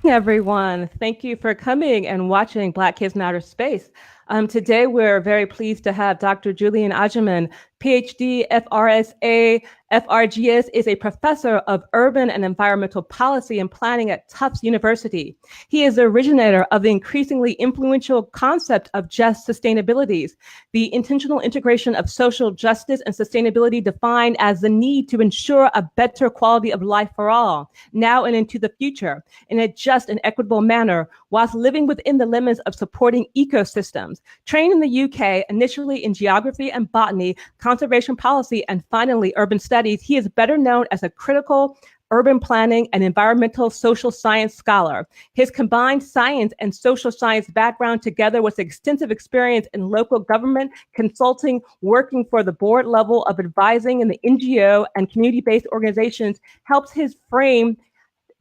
Everyone. Thank you for coming and watching Black Kids in Outer Space. Today, we're very pleased to have Dr. Julian Agyeman, Ph.D., FRSA, FRGS, is a professor of urban and environmental policy and planning at Tufts University. He is the originator of the increasingly influential concept of just sustainabilities, the intentional integration of social justice and sustainability defined as the need to ensure a better quality of life for all, now and into the future, in a just and equitable manner, whilst living within the limits of supporting ecosystems. Trained in the UK, initially in geography and botany, conservation policy, and finally urban studies, he is better known as a critical urban planning and environmental social science scholar. His combined science and social science background, together with extensive experience in local government, consulting, working for the board level of advising in the NGO and community-based organizations, helps his frame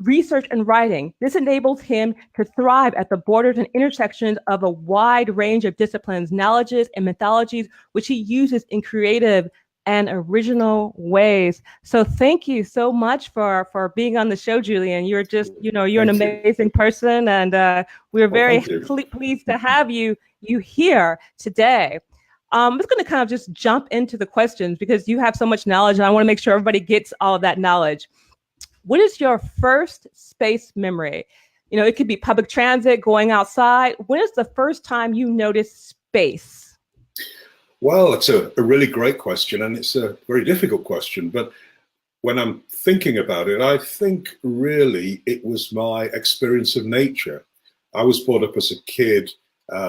research and writing. This enables him to thrive at the borders and intersections of a wide range of disciplines, knowledges, and methodologies, which he uses in creative and original ways. So thank you so much for being on the show, Julian. You're just, you're an amazing person, and we're very pleased to have you here today. I'm just going to kind of just jump into the questions because you have so much knowledge, and I want to make sure everybody gets all of that knowledge. What is your first space memory? It could be public transit, going outside. When is the first time you noticed space? Well, it's a really great question, and it's a very difficult question. But when I'm thinking about it, I think really it was my experience of nature. I was brought up as a kid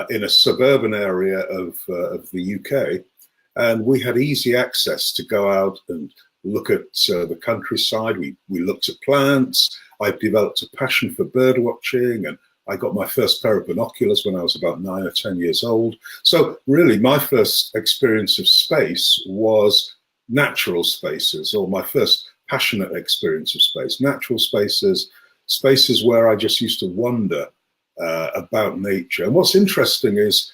in a suburban area of the UK, and we had easy access to go out and look at the countryside. We looked at plants. I developed a passion for bird watching, and I got my first pair of binoculars when I was about 9 or 10 years old. So really my first experience of space was natural spaces, or my first passionate experience of space, natural spaces, spaces where I just used to wonder about nature. And what's interesting is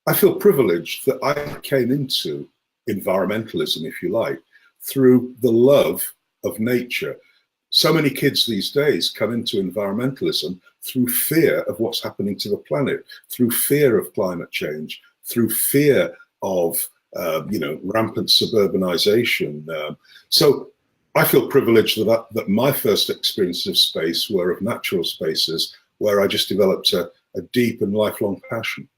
I feel privileged that I came into environmentalism, if you like, through the love of nature. So many kids these days come into environmentalism through fear of what's happening to the planet, through fear of climate change, through fear of rampant suburbanization. So I feel privileged that my first experiences of space were of natural spaces where I just developed a deep and lifelong passion.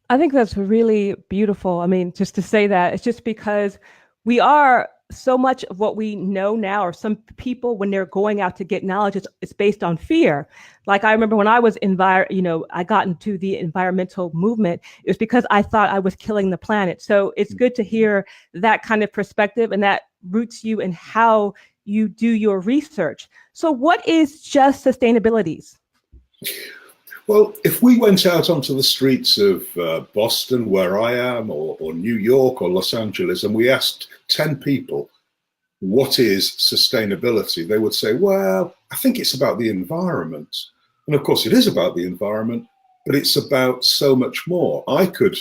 I think that's really beautiful. I mean, just to say that, it's just because we are so much of what we know now, or some people, when they're going out to get knowledge, it's based on fear. Like I remember when I was I got into the environmental movement, it was because I thought I was killing the planet. So it's good to hear that kind of perspective, and that roots you in how you do your research. So what is just sustainabilities? Well, if we went out onto the streets of Boston, where I am, or New York or Los Angeles, and we asked 10 people, what is sustainability? They would say, well, I think it's about the environment. And of course it is about the environment, but it's about so much more. I could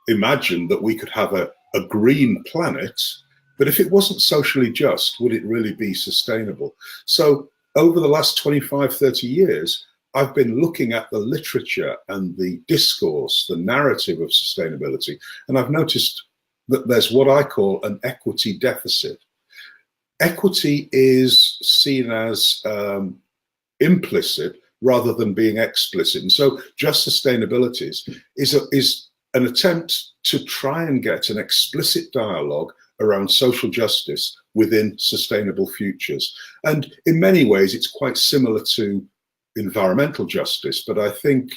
imagine that we could have a green planet, but if it wasn't socially just, would it really be sustainable? So over the last 25, 30 years, I've been looking at the literature and the discourse, the narrative of sustainability, and I've noticed that there's what I call an equity deficit. Equity is seen as implicit rather than being explicit. And so just sustainabilities is an attempt to try and get an explicit dialogue around social justice within sustainable futures. And in many ways, it's quite similar to environmental justice, but I think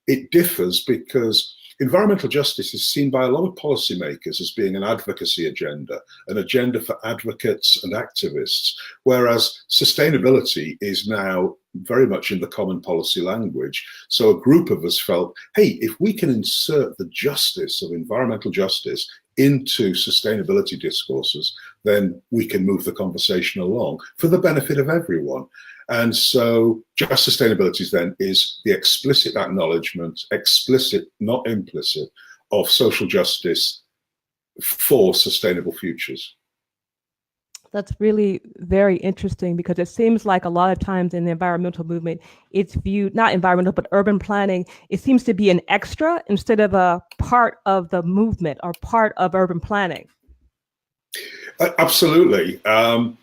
it differs because environmental justice is seen by a lot of policymakers as being an advocacy agenda, an agenda for advocates and activists, whereas sustainability is now very much in the common policy language. So a group of us felt, hey, if we can insert the justice of environmental justice into sustainability discourses, then we can move the conversation along for the benefit of everyone. And so just sustainabilities then is the explicit acknowledgement, explicit, not implicit, of social justice for sustainable futures. That's really very interesting because it seems like a lot of times in the environmental movement, it's viewed, not environmental, but urban planning, it seems to be an extra instead of a part of the movement or part of urban planning. Absolutely. And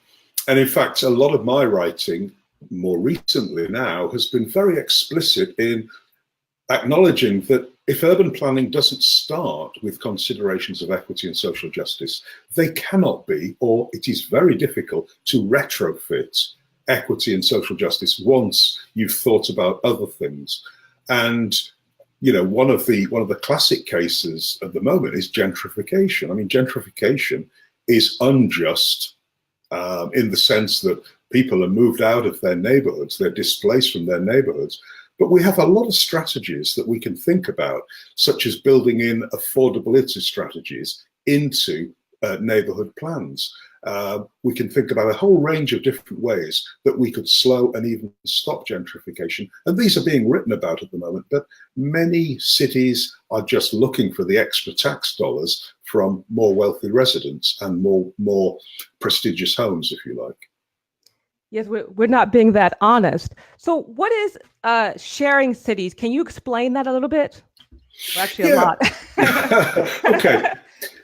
in fact, a lot of my writing more recently now has been very explicit in acknowledging that if urban planning doesn't start with considerations of equity and social justice, they cannot be, or it is very difficult to retrofit equity and social justice once you've thought about other things. And you know, one of the classic cases at the moment is gentrification. I mean, gentrification is unjust in the sense that people are moved out of their neighborhoods, they're displaced from their neighborhoods. But we have a lot of strategies that we can think about, such as building in affordability strategies into neighborhood plans. We can think about a whole range of different ways that we could slow and even stop gentrification. And these are being written about at the moment, but many cities are just looking for the extra tax dollars from more wealthy residents and more prestigious homes, if you like. Yes, we're not being that honest. So what is sharing cities? Can you explain that a little bit? Well, actually, a lot. Okay.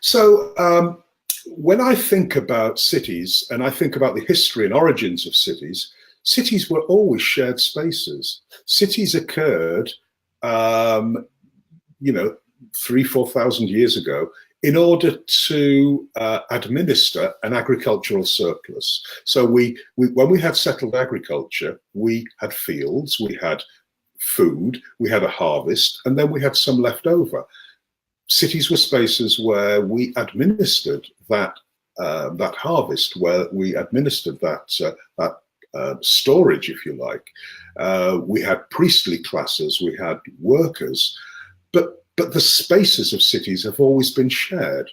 So when I think about cities and I think about the history and origins of cities, cities were always shared spaces. Cities occurred, 3,000-4,000 years ago in order to administer an agricultural surplus. So when we had settled agriculture, we had fields, we had food, we had a harvest, and then we had some left over. Cities were spaces where we administered that harvest, where we administered that storage, if you like. We had priestly classes, we had workers, but the spaces of cities have always been shared.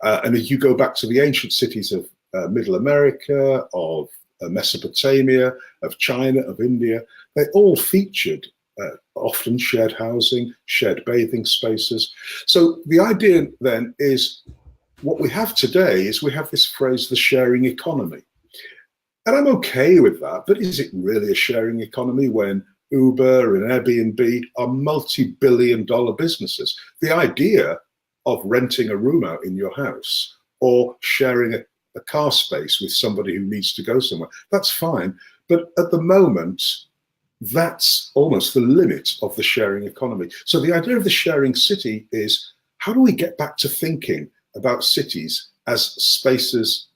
And if you go back to the ancient cities of Middle America, of Mesopotamia, of China, of India, they all featured often shared housing, shared bathing spaces. So the idea then is what we have today is we have this phrase, the sharing economy. And I'm okay with that, but is it really a sharing economy when Uber and Airbnb are multi-billion-dollar businesses? The idea of renting a room out in your house or sharing a car space with somebody who needs to go somewhere, that's fine. But at the moment, that's almost the limit of the sharing economy. So the idea of the sharing city is, how do we get back to thinking about cities as spaces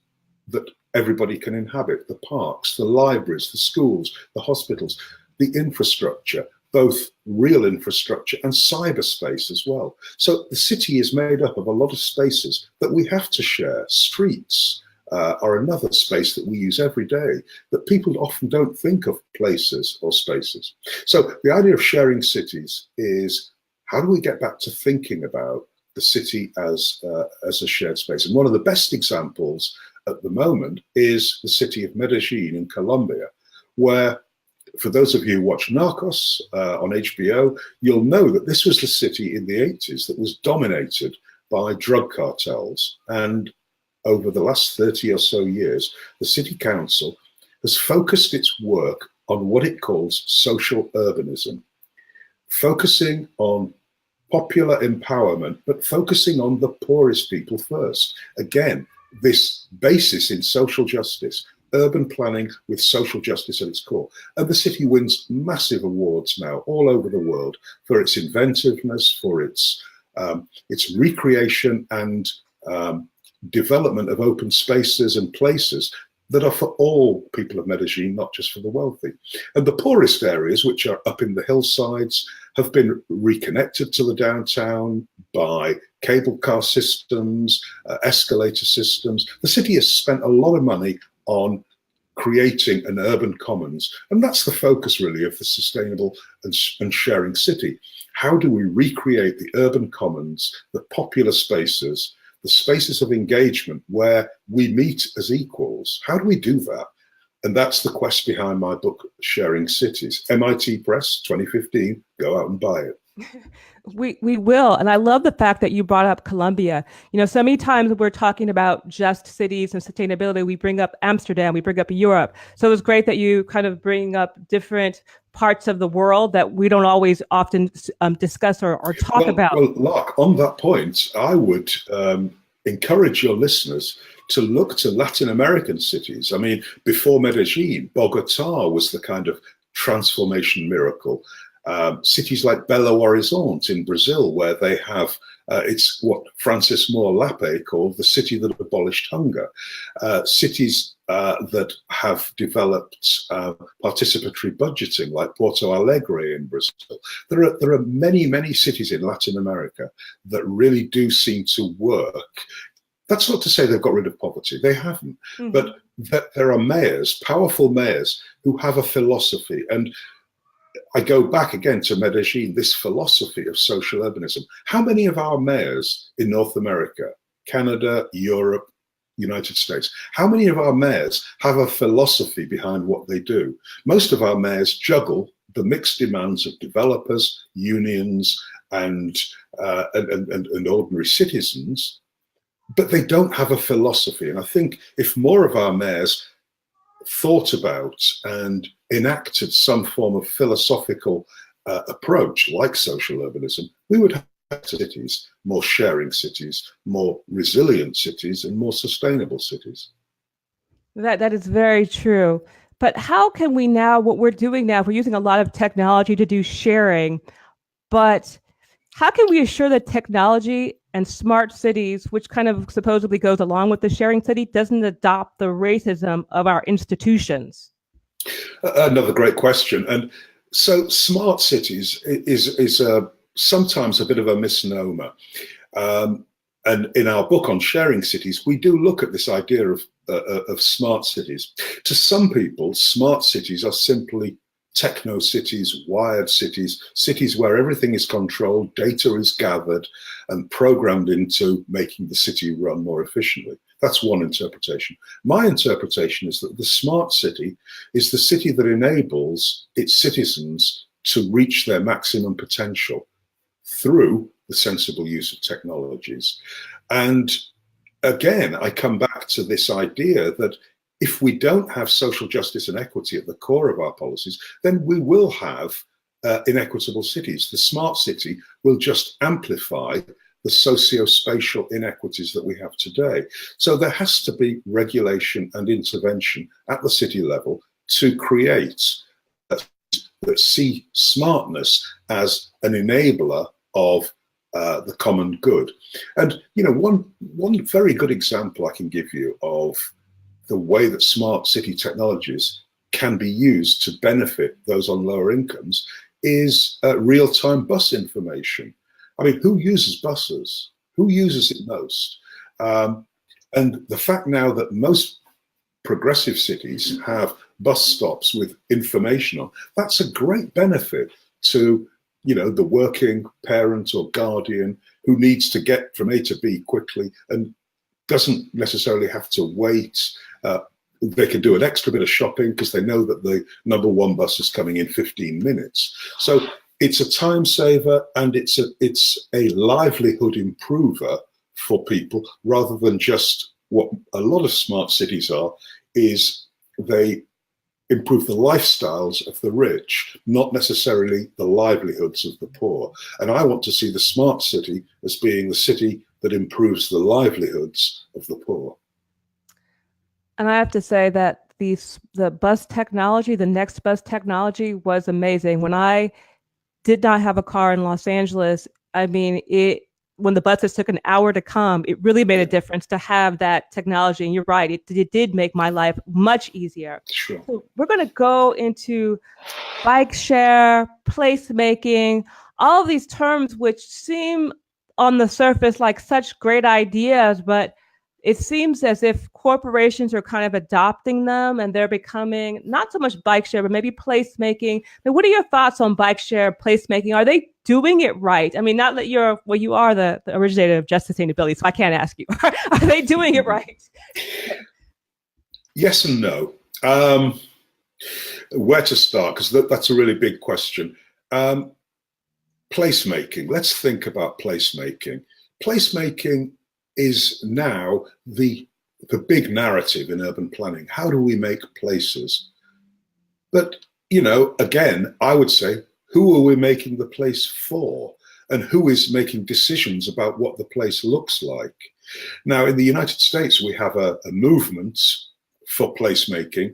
that everybody can inhabit? The parks, the libraries, the schools, the hospitals, the infrastructure, both real infrastructure and cyberspace as well. So the city is made up of a lot of spaces that we have to share. Streets are another space that we use every day, that people often don't think of places or spaces. So the idea of sharing cities is, how do we get back to thinking about the city as a shared space? And one of the best examples at the moment is the city of Medellin in Colombia, where, for those of you who watch Narcos on HBO, you'll know that this was the city in the 80s that was dominated by drug cartels. And over the last 30 or so years, the city council has focused its work on what it calls social urbanism, focusing on popular empowerment, but focusing on the poorest people first. Again, this basis in social justice, urban planning with social justice at its core. And the city wins massive awards now all over the world for its inventiveness, for its recreation and development of open spaces and places that are for all people of Medellin, not just for the wealthy. And the poorest areas, which are up in the hillsides, have been reconnected to the downtown by cable car systems, escalator systems. The city has spent a lot of money on creating an urban commons. And that's the focus really of the sustainable and sharing city. How do we recreate the urban commons, the popular spaces, the spaces of engagement where we meet as equals? How do we do that? And that's the quest behind my book, Sharing Cities. MIT Press, 2015, go out and buy it. We will. And I love the fact that you brought up Colombia. You know, so many times we're talking about just cities and sustainability, we bring up Amsterdam, we bring up Europe. So it was great that you kind of bring up different parts of the world that we don't always often discuss or talk about. Well, Lark, on that point, I would encourage your listeners to look to Latin American cities. I mean, before Medellin, Bogota was the kind of transformation miracle. Cities like Belo Horizonte in Brazil, where they have, it's what Francis Moore Lappe called the city that abolished hunger. Cities that have developed participatory budgeting, like Porto Alegre in Brazil. There are many, many cities in Latin America that really do seem to work. That's not to say they've got rid of poverty. They haven't. Mm-hmm. But that there are mayors, powerful mayors, who have a philosophy. And I go back again to Medellin, this philosophy of social urbanism. How many of our mayors in North America, Canada, Europe, United States, how many of our mayors have a philosophy behind what they do? Most of our mayors juggle the mixed demands of developers, unions, and ordinary citizens, but they don't have a philosophy. And I think if more of our mayors thought about and enacted some form of philosophical approach like social urbanism, we would have better cities, more sharing cities, more resilient cities, and more sustainable cities. That is very true. But how can we now, what we're doing now, we're using a lot of technology to do sharing, but how can we assure that technology and smart cities, which kind of supposedly goes along with the sharing city, doesn't adopt the racism of our institutions? Another great question. And so smart cities is sometimes a bit of a misnomer. And in our book on sharing cities, we do look at this idea of smart cities. To some people, smart cities are simply techno cities, wired cities, cities where everything is controlled, data is gathered and programmed into making the city run more efficiently. That's one interpretation. My interpretation is that the smart city is the city that enables its citizens to reach their maximum potential through the sensible use of technologies. And again, I come back to this idea that if we don't have social justice and equity at the core of our policies, then we will have inequitable cities. The smart city will just amplify the socio-spatial inequities that we have today. So there has to be regulation and intervention at the city level to create that see smartness as an enabler of the common good. And you know, one very good example I can give you of the way that smart city technologies can be used to benefit those on lower incomes is real-time bus information. I mean, who uses buses? Who uses it most? And the fact now that most progressive cities have bus stops with information on, that's a great benefit to, you know, the working parent or guardian who needs to get from A to B quickly and doesn't necessarily have to wait. They can do an extra bit of shopping because they know that the number one bus is coming in 15 minutes. So it's a time saver and it's a livelihood improver for people, rather than just what a lot of smart cities are, is they improve the lifestyles of the rich, not necessarily the livelihoods of the poor. And I want to see the smart city as being the city that improves the livelihoods of the poor. And I have to say that the bus technology, the next bus technology was amazing. When I did not have a car in Los Angeles, I mean, when the buses took an hour to come, it really made a difference to have that technology. And you're right, it did make my life much easier. Sure. So we're going to go into bike share, placemaking, all of these terms which seem on the surface like such great ideas, but it seems as if corporations are kind of adopting them and they're becoming not so much bike share, but maybe placemaking. Now, what are your thoughts on bike share, placemaking? Are they doing it right? I mean, not that you are the originator of Just Sustainability, so I can't ask you. Are they doing it right? Yes and no. Where to start? Because that's a really big question. Placemaking. Let's think about placemaking. Placemaking is now the big narrative in urban planning. How do we make places? But, you know, again, I would say, who are we making the place for? And who is making decisions about what the place looks like? Now, in the United States, we have a movement for placemaking,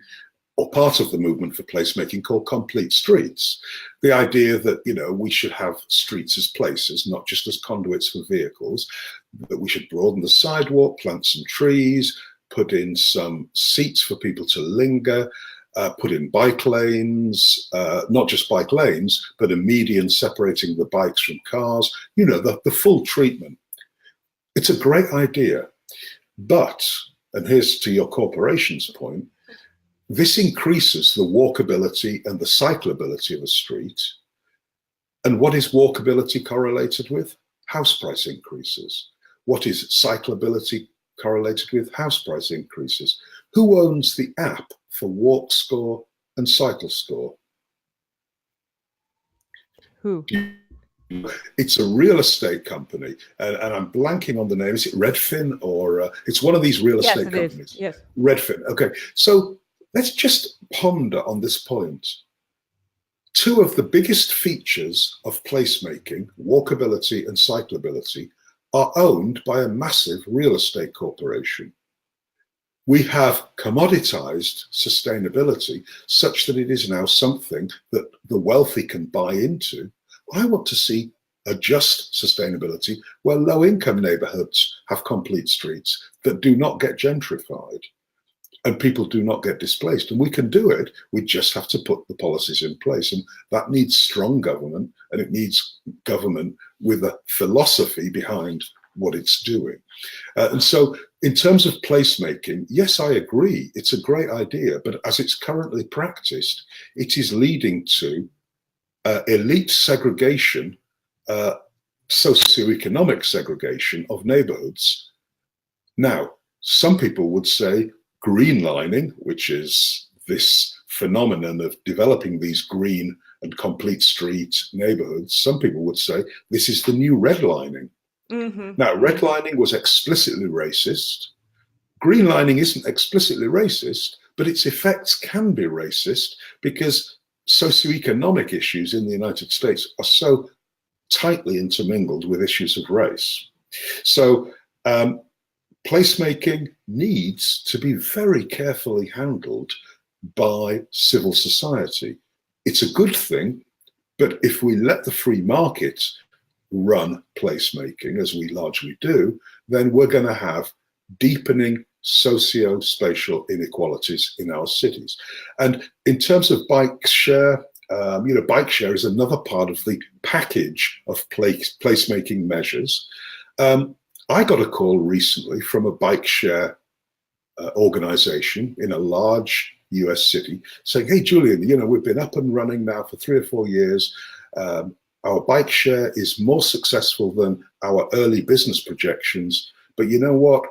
or part of the movement for placemaking, called complete streets. The idea that, you know, we should have streets as places, not just as conduits for vehicles, that we should broaden the sidewalk, plant some trees, put in some seats for people to linger, put in bike lanes, not just bike lanes, but a median separating the bikes from cars, you know, the full treatment. It's a great idea, but, and here's to your corporation's point, this increases the walkability and the cyclability of a street. And what is walkability correlated with? House price increases. What is cyclability correlated with? House price increases. Who owns the app for Walk Score and Cycle Score? Who? It's a real estate company, and I'm blanking on the name. Is it Redfin, or it's one of these real estate companies? Yes. Redfin. Okay, so let's just ponder on this point. Two of the biggest features of placemaking, walkability and cyclability, are owned by a massive real estate corporation. We have commoditized sustainability such that it is now something that the wealthy can buy into. I want to see a just sustainability where low-income neighborhoods have complete streets that do not get gentrified and people do not get displaced. And we can do it. We just have to put the policies in place. And that needs strong government, and it needs government with a philosophy behind what it's doing. And so in terms of placemaking, yes, I agree. It's a great idea, but as it's currently practiced, it is leading to elite segregation, socioeconomic segregation of neighborhoods. Now, some people would say greenlining, which is this phenomenon of developing these green and complete street neighborhoods, some people would say this is the new redlining. Now, redlining was explicitly racist. Greenlining isn't explicitly racist, but its effects can be racist because socioeconomic issues in the United States are so tightly intermingled with issues of race. So placemaking needs to be very carefully handled by civil society. It's a good thing, but if we let the free market run placemaking, as we largely do, then we're going to have deepening socio-spatial inequalities in our cities. And in terms of bike share, you know, bike share is another part of the package of placemaking measures. I got a call recently from a bike share organization in a large US city saying, hey, Julian, you know, we've been up and running now for 3 or 4 years. Our bike share is more successful than our early business projections. But you know what?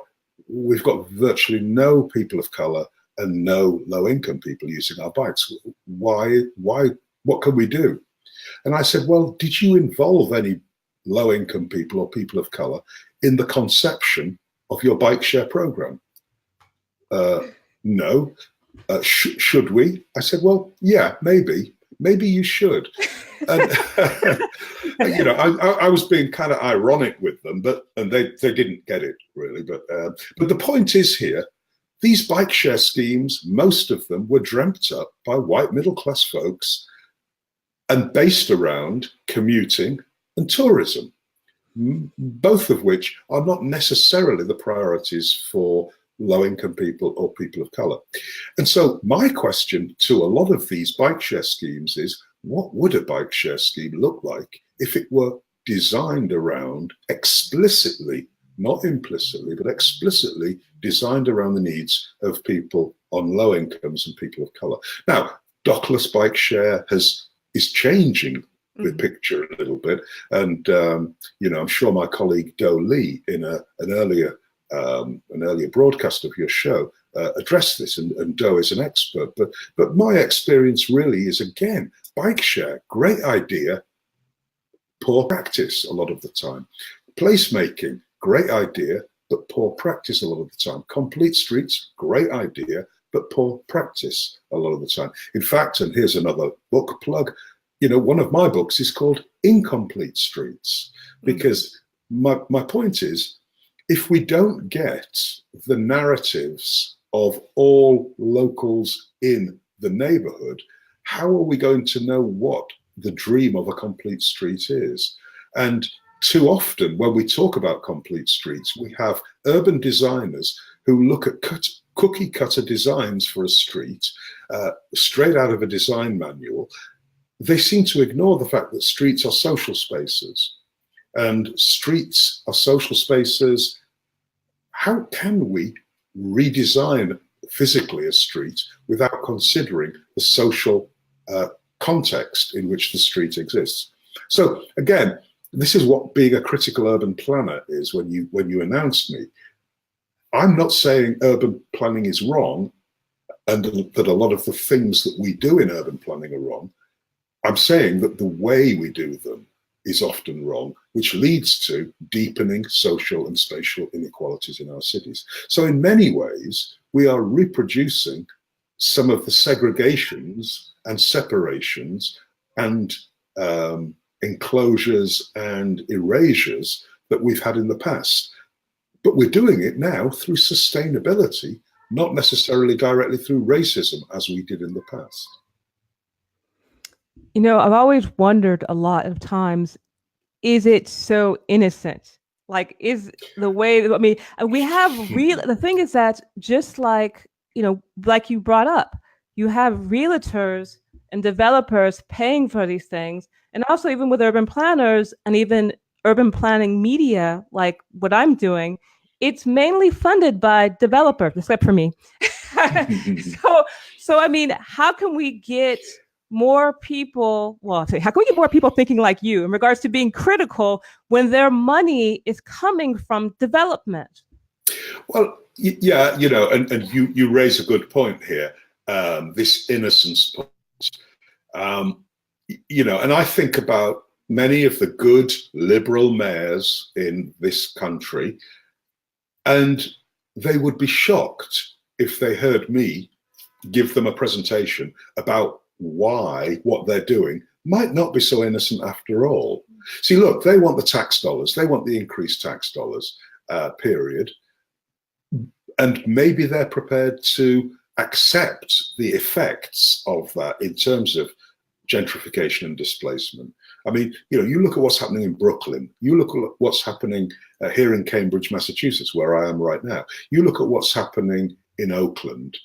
We've got virtually no people of color and no low-income people using our bikes. Why? What can we do? And I said, well, did you involve any low-income people or people of color in the conception of your bike share program? No. Should we? I said, well, yeah, maybe you should. And you know, I was being kind of ironic with them, and they didn't get it really. But the point is here, these bike share schemes, most of them were dreamt up by white middle class folks and based around commuting and tourism, both of which are not necessarily the priorities for low-income people or people of color. And so my question to a lot of these bike share schemes is, what would a bike share scheme look like if it were designed around explicitly, not implicitly, but explicitly designed around the needs of people on low incomes and people of color? Now, dockless bike share is changing the picture a little bit. And, you know, I'm sure my colleague Do Lee in an earlier broadcast of your show addressed this, and Do is an expert. But my experience really is, again, bike share, great idea, poor practice a lot of the time. Placemaking, great idea, but poor practice a lot of the time. Complete streets, great idea, but poor practice a lot of the time. In fact, and here's another book plug, one of my books is called Incomplete Streets, because my point is, if we don't get the narratives of all locals in the neighborhood, how are we going to know what the dream of a complete street is? And too often when we talk about complete streets, we have urban designers who look at cookie cutter designs for a street, straight out of a design manual. They seem to ignore the fact that streets are social spaces, and streets are social spaces. How can we redesign physically a street without considering the social context in which the street exists? So again, this is what being a critical urban planner is. When you announced me, I'm not saying urban planning is wrong and that a lot of the things that we do in urban planning are wrong. I'm saying that the way we do them is often wrong, which leads to deepening social and spatial inequalities in our cities. So in many ways, we are reproducing some of the segregations and separations and enclosures and erasures that we've had in the past. But we're doing it now through sustainability, not necessarily directly through racism as we did in the past. I've always wondered a lot of times, is it so innocent? Like, is the way, we have the thing is that just like, like you brought up, you have realtors and developers paying for these things. And also even with urban planners and even urban planning media, like what I'm doing, it's mainly funded by developers, except for me. So how can we get more people, how can we get more people thinking like you in regards to being critical when their money is coming from development? Well, yeah, and you raise a good point here, this innocence point. And I think about many of the good liberal mayors in this country, and they would be shocked if they heard me give them a presentation about why what they're doing might not be so innocent after all. See, look, they want the tax dollars, they want the increased tax dollars, period. And maybe they're prepared to accept the effects of that in terms of gentrification and displacement. You look at what's happening in Brooklyn, you look at what's happening here in Cambridge, Massachusetts, where I am right now, you look at what's happening in Oakland.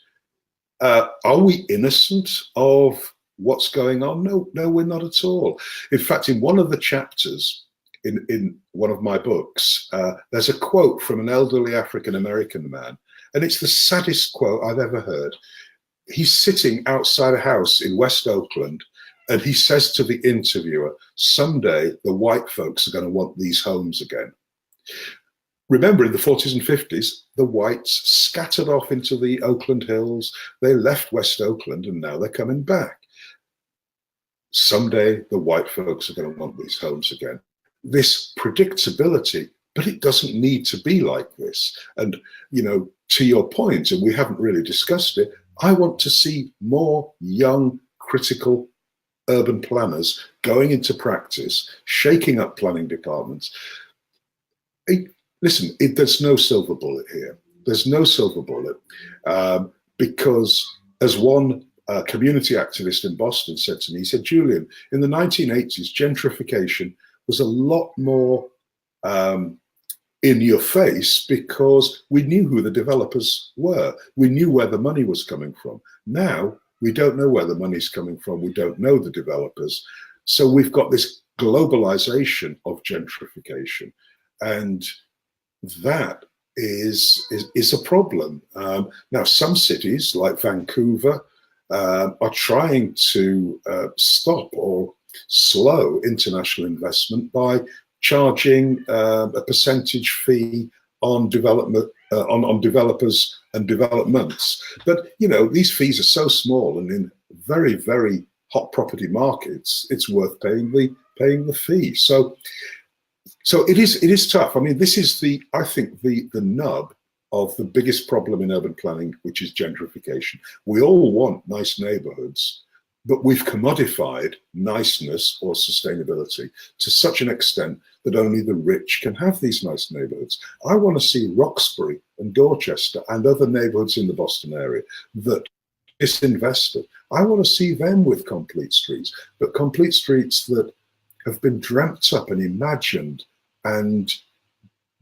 Are we innocent of what's going on? No, we're not at all. In fact, in one of the chapters in one of my books, there's a quote from an elderly African-American man, and it's the saddest quote I've ever heard. He's sitting outside a house in West Oakland, and he says to the interviewer, someday the white folks are going to want these homes again. Remember, in the 40s and 50s, the whites scattered off into the Oakland Hills. They left West Oakland, and now they're coming back. Someday, the white folks are going to want these homes again. This predictability, but it doesn't need to be like this. And, to your point, and we haven't really discussed it, I want to see more young, critical urban planners going into practice, shaking up planning departments. Listen, there's no silver bullet here. There's no silver bullet because, as one community activist in Boston said to me, he said, Julian, in the 1980s, gentrification was a lot more in your face because we knew who the developers were. We knew where the money was coming from. Now, we don't know where the money's coming from. We don't know the developers. So we've got this globalization of gentrification. And that is a problem. Now, some cities like Vancouver are trying to stop or slow international investment by charging a percentage fee on development, on developers and developments. But these fees are so small, and in very, very hot property markets, it's worth paying the paying the fee. So it is tough. I mean, this is I think the nub of the biggest problem in urban planning, which is gentrification. We all want nice neighborhoods, but we've commodified niceness or sustainability to such an extent that only the rich can have these nice neighborhoods. I want to see Roxbury and Dorchester and other neighborhoods in the Boston area that disinvested. I want to see them with complete streets, but complete streets that have been dreamt up and imagined and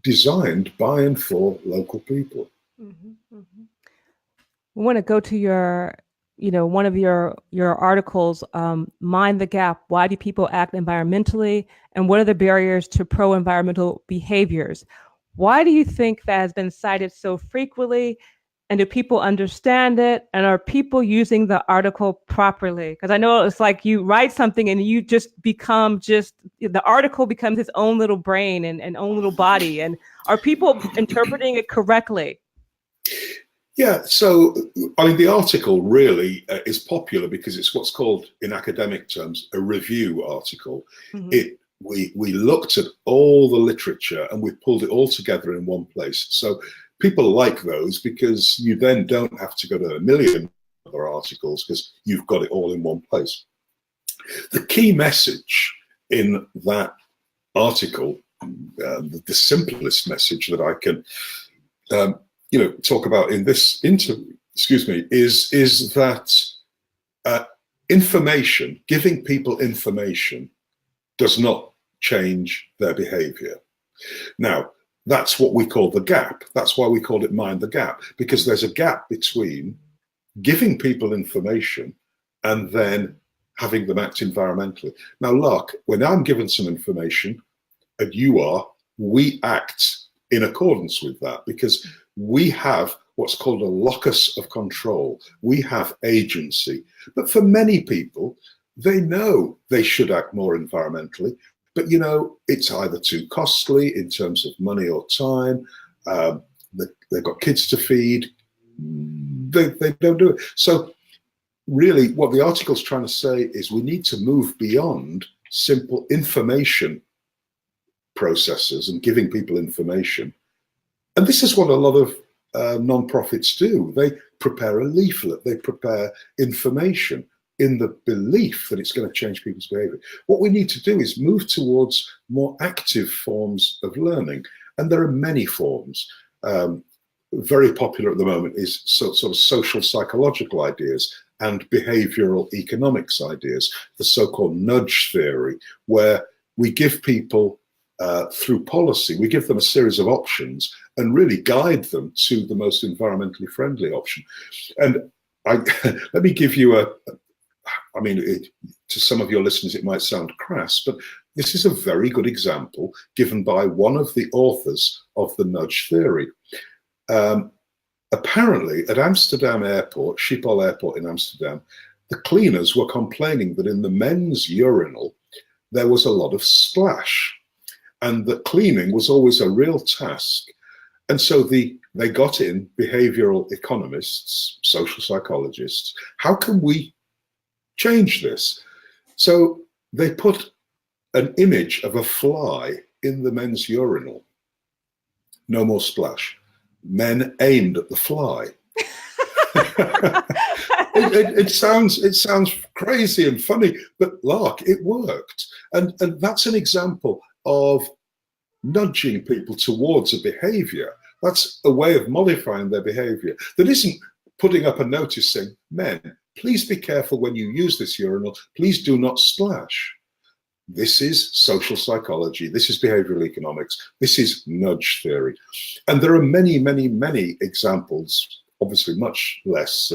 designed by and for local people. Mm-hmm, mm-hmm. We want to go to your, one of your articles, Mind the Gap. Why do people act environmentally? And what are the barriers to pro-environmental behaviors? Why do you think that has been cited so frequently? And do people understand it? And are people using the article properly? Because I know it's like you write something and you just become the article becomes its own little brain and own little body. And are people interpreting it correctly? Yeah, so I mean, the article really is popular because it's what's called, in academic terms, a review article. Mm-hmm. We looked at all the literature and we pulled it all together in one place. So people like those because you then don't have to go to a million other articles because you've got it all in one place. The key message in that article, the simplest message that I can talk about in this interview, is that information, giving people information, does not change their behavior. Now, that's what we call the gap. That's why we called it Mind the Gap, because there's a gap between giving people information and then having them act environmentally. Now, Lark, when I'm given some information, and you are, we act in accordance with that because we have what's called a locus of control. We have agency. But for many people, they know they should act more environmentally, but it's either too costly in terms of money or time. They've got kids to feed. They don't do it. So really what the article's trying to say is we need to move beyond simple information processes and giving people information. And this is what a lot of non-profits do. They prepare a leaflet, they prepare information in the belief that it's going to change people's behavior. What we need to do is move towards more active forms of learning. And there are many forms. Very popular at the moment is sort of social psychological ideas and behavioral economics ideas, the so-called nudge theory, where we give people through policy, we give them a series of options and really guide them to the most environmentally friendly option. And let me give you to some of your listeners, it might sound crass, but this is a very good example given by one of the authors of the nudge theory. Apparently at Amsterdam Airport, Schiphol Airport in Amsterdam, the cleaners were complaining that in the men's urinal, there was a lot of splash and that cleaning was always a real task. And so they got in behavioral economists, social psychologists. How can we change this? So they put an image of a fly in the men's urinal. No more splash. Men aimed at the fly. it sounds crazy and funny, but Lark, it worked. And that's an example of nudging people towards a behavior. That's a way of modifying their behavior. That isn't putting up a notice saying, men, please be careful when you use this urinal. Please do not splash. This is social psychology. This is behavioral economics. This is nudge theory. And there are many, many, many examples, obviously much less,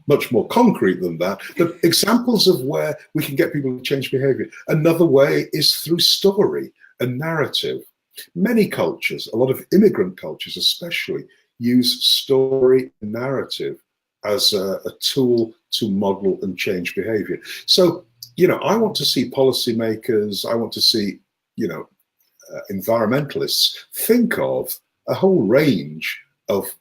much more concrete than that, but examples of where we can get people to change behavior. Another way is through story and narrative. Many cultures, a lot of immigrant cultures especially, use story and narrative as a tool to model and change behavior. So, I want to see policymakers, I want to see, environmentalists think of a whole range of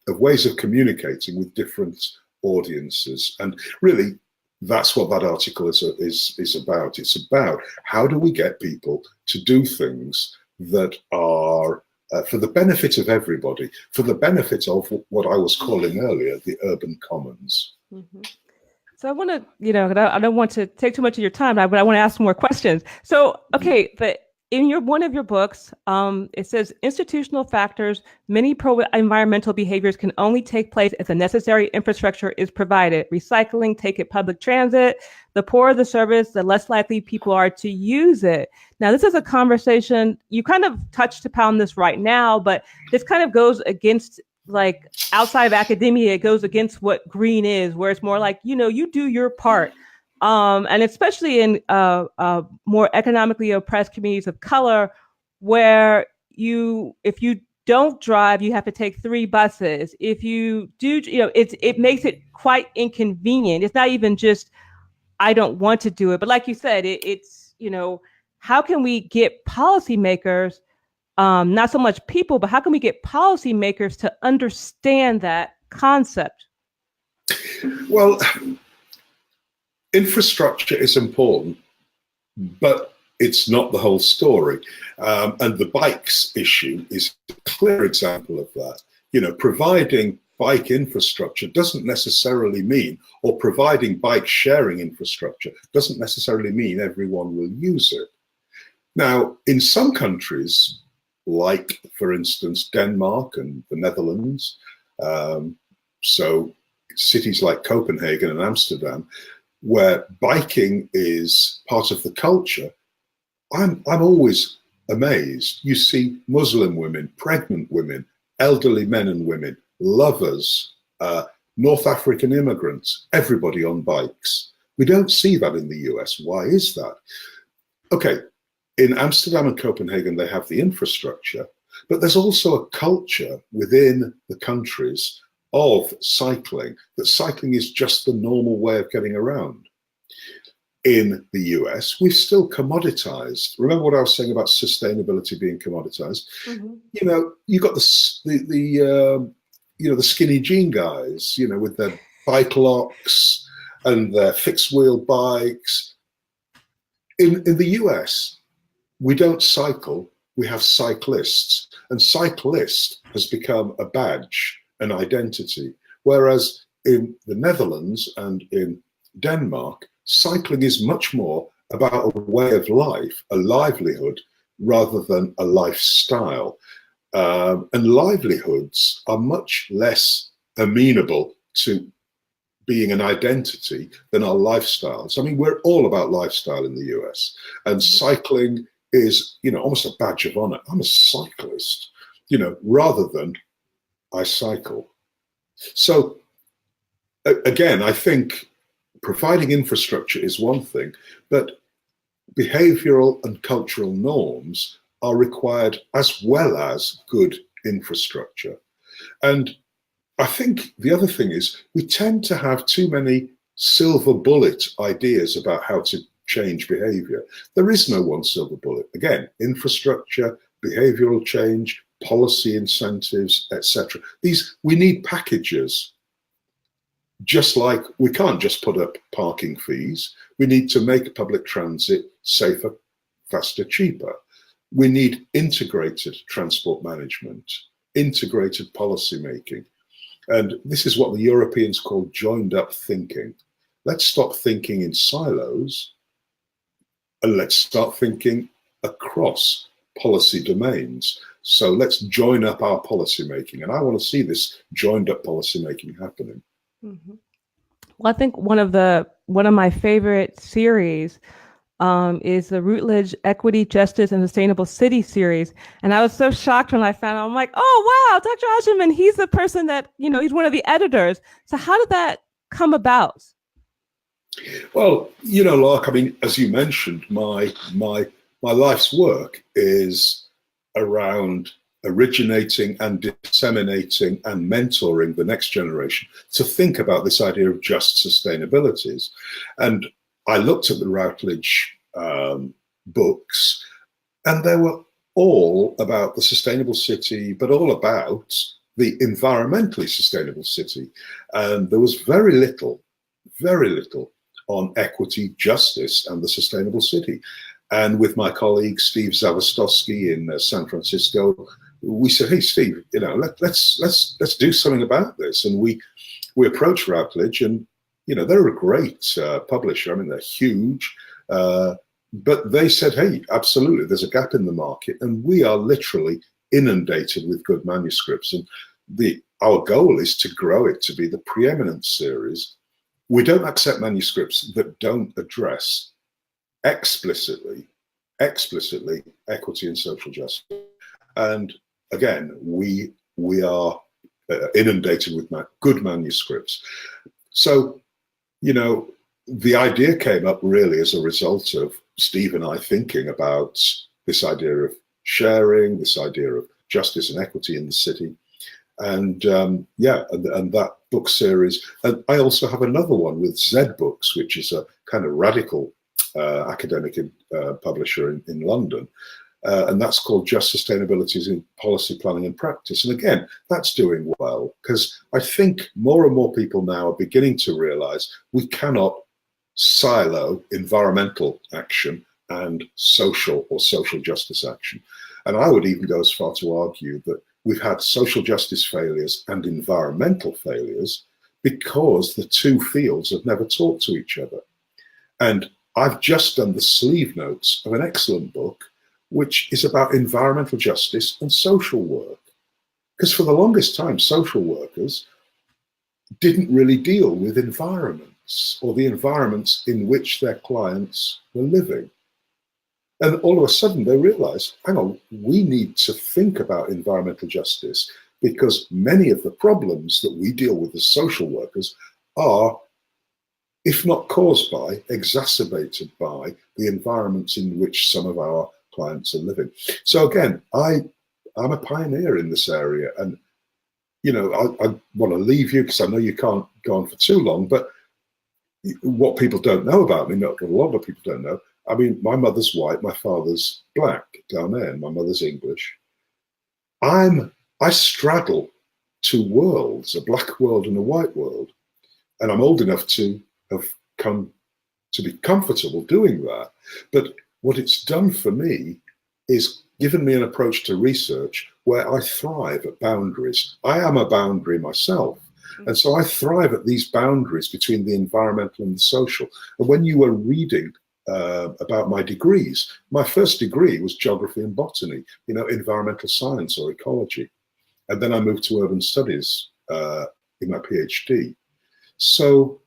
ways of communicating with different audiences. And really, That's what that article is about. It's about how do we get people to do things that are for the benefit of everybody, for the benefit of what I was calling earlier, the urban commons. Mm-hmm. So I want to, I don't want to take too much of your time, but I want to ask more questions. So, okay, but in one of your books, it says institutional factors, many pro-environmental behaviors can only take place if the necessary infrastructure is provided. Recycling, take it public transit. The poorer the service, the less likely people are to use it. Now, this is a conversation, you kind of touched upon this right now, but this kind of goes against, like, outside of academia, it goes against what green is, where it's more like, you do your part. And especially in more economically oppressed communities of color, where if you don't drive, you have to take 3 buses. If you do, it makes it quite inconvenient. It's not even just, I don't want to do it, but like you said, it's, how can we get policymakers, not so much people, but how can we get policymakers to understand that concept? Well, infrastructure is important, but it's not the whole story. And the bikes issue is a clear example of that. Providing bike infrastructure doesn't necessarily mean, or providing bike sharing infrastructure doesn't necessarily mean everyone will use it. Now, in some countries, like, for instance, Denmark and the Netherlands, so cities like Copenhagen and Amsterdam, where biking is part of the culture, I'm always amazed. You see Muslim women, pregnant women, elderly men and women, lovers, North African immigrants, everybody on bikes. We don't see that in the US. Why is that? Okay, in Amsterdam and Copenhagen, they have the infrastructure, but there's also a culture within the countries of cycling, that cycling is just the normal way of getting around. In the US, we've still commoditized. Remember what I was saying about sustainability being commoditized? Mm-hmm. You got the skinny jean guys, with their bike locks and their fixed wheel bikes. In the US, we don't cycle, we have cyclists, and cyclist has become a badge, an identity. Whereas in the Netherlands and in Denmark, cycling is much more about a way of life, a livelihood, rather than a lifestyle. And livelihoods are much less amenable to being an identity than our lifestyles. I mean, we're all about lifestyle in the US, and cycling is, almost a badge of honor. I'm a cyclist, rather than I cycle. So again, I think providing infrastructure is one thing, but behavioral and cultural norms are required as well as good infrastructure. And I think the other thing is we tend to have too many silver bullet ideas about how to change behavior. There is no one silver bullet. Again, infrastructure, behavioral change, policy incentives, etc. We need packages. Just like we can't just put up parking fees, we need to make public transit safer, faster, cheaper. We need integrated transport management, integrated policy making. And this is what the Europeans call joined up thinking. Let's stop thinking in silos and let's start thinking across policy domains. So let's join up our policy making. And I want to see this joined up policy making happening. Mm-hmm. Well, I think one of my favorite series is the Routledge Equity, Justice, and Sustainable City series. And I was so shocked when I found out, I'm like, oh, wow, Dr. Agyeman, he's the person that, he's one of the editors. So how did that come about? Well, Lark, I mean, as you mentioned, my life's work is around originating and disseminating and mentoring the next generation to think about this idea of just sustainabilities. And I looked at the Routledge books, and they were all about the sustainable city, but all about the environmentally sustainable city. And there was very little on equity, justice, and the sustainable city. And with my colleague Steve Zawistowski in San Francisco, we said, "Hey, Steve, let's do something about this." And we approached Routledge, and they're a great publisher. I mean, they're huge, but they said, "Hey, absolutely, there's a gap in the market, and we are literally inundated with good manuscripts." And our goal is to grow it to be the preeminent series. We don't accept manuscripts that don't address explicitly equity and social justice. And again, we are inundated with good manuscripts. So, the idea came up really as a result of Steve and I thinking about this idea of sharing, this idea of justice and equity in the city. And and that book series. And I also have another one with Z Books, which is a kind of radical academic publisher in London. And that's called Just Sustainabilities in Policy Planning and Practice. And again, that's doing well, because I think more and more people now are beginning to realize we cannot silo environmental action and social or social justice action. And I would even go as far to argue that we've had social justice failures and environmental failures because the two fields have never talked to each other. And I've just done the sleeve notes of an excellent book, which is about environmental justice and social work. Because for the longest time, social workers didn't really deal with environments or the environments in which their clients were living. And all of a sudden they realized, hang on, we need to think about environmental justice, because many of the problems that we deal with as social workers are, if not caused by, exacerbated by the environments in which some of our clients are living. So again, I'm a pioneer in this area, and I want to leave you because I know you can't go on for too long, but what people don't know about me, not a lot of people don't know, I mean, my mother's white, my father's black, Ghanaian, my mother's English. I straddle two worlds, a black world and a white world, and I'm old enough to have come to be comfortable doing that. But what it's done for me is given me an approach to research where I thrive at boundaries. I am a boundary myself. And so I thrive at these boundaries between the environmental and the social. And when you were reading about my degrees, my first degree was geography and botany, environmental science or ecology. And then I moved to urban studies in my PhD. So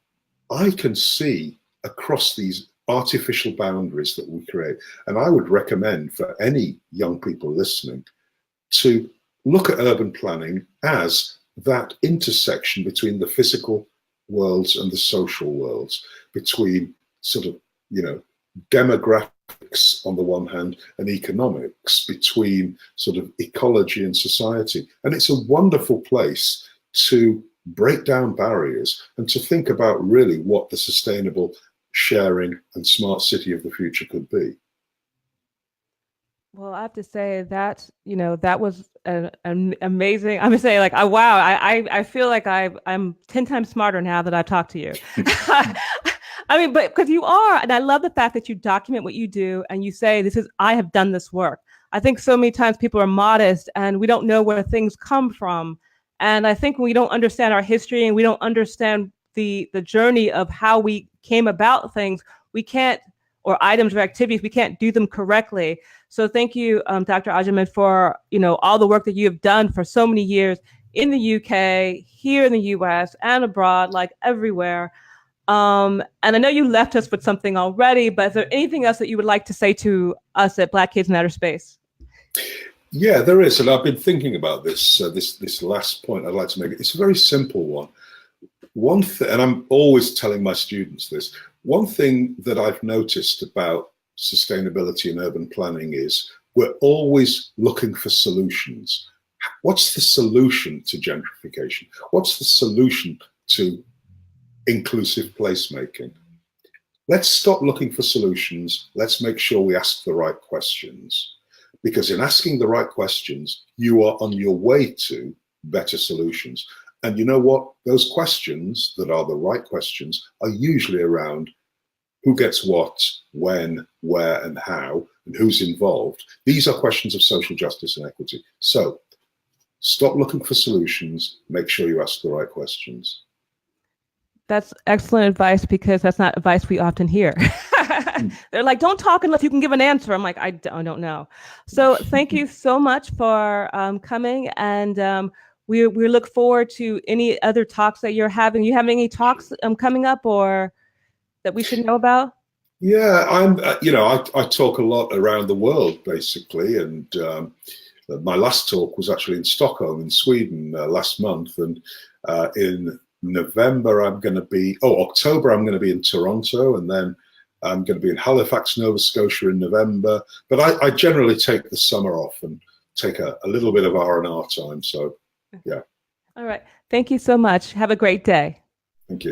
I can see across these artificial boundaries that we create. And I would recommend for any young people listening to look at urban planning as that intersection between the physical worlds and the social worlds, between sort of, demographics on the one hand and economics, between sort of ecology and society. And it's a wonderful place to break down barriers and to think about really what the sustainable, sharing and smart city of the future could be. Well, I have to say that, that was an amazing, I'm gonna say like, wow, I feel like I'm 10 times smarter now that I've talked to you. I mean, but because you are, and I love the fact that you document what you do and you say, I have done this work. I think so many times people are modest and we don't know where things come from. And I think when we don't understand our history and we don't understand the journey of how we came about things, we can't, or items or activities, we can't do them correctly. So thank you, Dr. Agyeman, for all the work that you have done for so many years in the UK, here in the US, and abroad, like everywhere. And I know you left us with something already, but is there anything else that you would like to say to us at Black Kids in Outer Space? Yeah, there is, and I've been thinking about this. This last point I'd like to make. It's a very simple one. One thing, and I'm always telling my students this. One thing that I've noticed about sustainability and urban planning is we're always looking for solutions. What's the solution to gentrification? What's the solution to inclusive placemaking? Let's stop looking for solutions. Let's make sure we ask the right questions. Because in asking the right questions, you are on your way to better solutions. And you know what? Those questions that are the right questions are usually around who gets what, when, where, and how, and who's involved. These are questions of social justice and equity. So stop looking for solutions, make sure you ask the right questions. That's excellent advice, because that's not advice we often hear. They're like, don't talk unless you can give an answer. I'm like, I don't know. So thank you so much for coming. And we look forward to any other talks that you're having. You have any talks coming up or that we should know about? Yeah, I talk a lot around the world, basically. And my last talk was actually in Stockholm in Sweden last month. And in October, I'm going to be in Toronto, and then I'm going to be in Halifax, Nova Scotia in November. But I generally take the summer off and take a little bit of R&R time. So, yeah. All right. Thank you so much. Have a great day. Thank you.